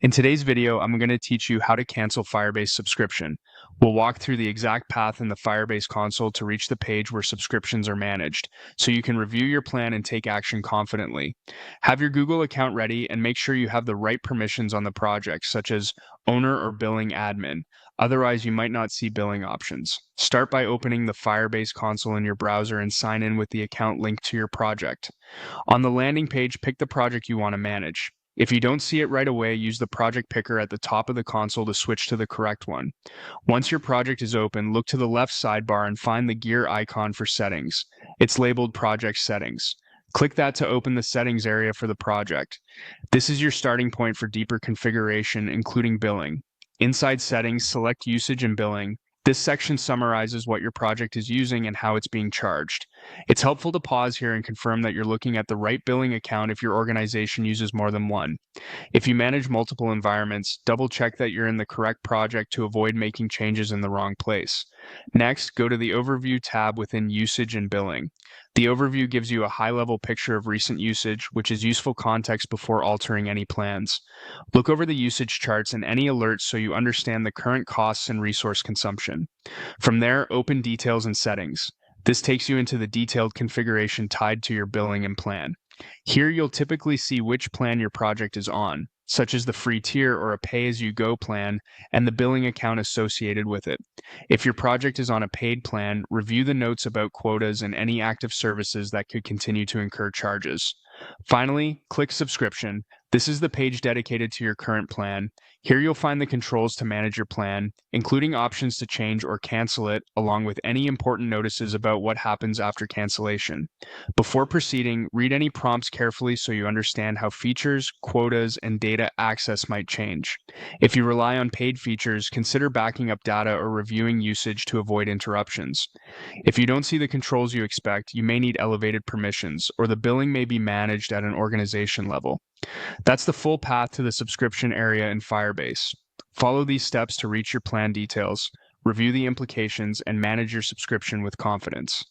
In today's video, I'm going to teach you how to cancel Firebase subscription. We'll walk through the exact path in the Firebase console to reach the page where subscriptions are managed, so you can review your plan and take action confidently. Have your Google account ready and make sure you have the right permissions on the project, such as owner or billing admin. Otherwise, you might not see billing options. Start by opening the Firebase console in your browser and sign in with the account linked to your project. On the landing page, pick the project you want to manage. If you don't see it right away, use the project picker at the top of the console to switch to the correct one. Once your project is open, look to the left sidebar and find the gear icon for settings. It's labeled Project Settings. Click that to open the settings area for the project. This is your starting point for deeper configuration, including billing. Inside Settings, select Usage and Billing. This section summarizes what your project is using and how it's being charged. It's helpful to pause here and confirm that you're looking at the right billing account if your organization uses more than one. If you manage multiple environments, double check that you're in the correct project to avoid making changes in the wrong place. Next, go to the Overview tab within Usage and Billing. The overview gives you a high-level picture of recent usage, which is useful context before altering any plans. Look over the usage charts and any alerts so you understand the current costs and resource consumption. From there, open Details and Settings. This takes you into the detailed configuration tied to your billing and plan. Here you'll typically see which plan your project is on, such as the free tier or a pay-as-you-go plan, and the billing account associated with it. If your project is on a paid plan, review the notes about quotas and any active services that could continue to incur charges. Finally, click Subscription. This is the page dedicated to your current plan. Here you'll find the controls to manage your plan, including options to change or cancel it, along with any important notices about what happens after cancellation. Before proceeding, read any prompts carefully so you understand how features, quotas, and data access might change. If you rely on paid features, consider backing up data or reviewing usage to avoid interruptions. If you don't see the controls you expect, you may need elevated permissions, or the billing may be managed at an organization level. That's the full path to the subscription area in Firebase. Follow these steps to reach your plan details, review the implications, and manage your subscription with confidence.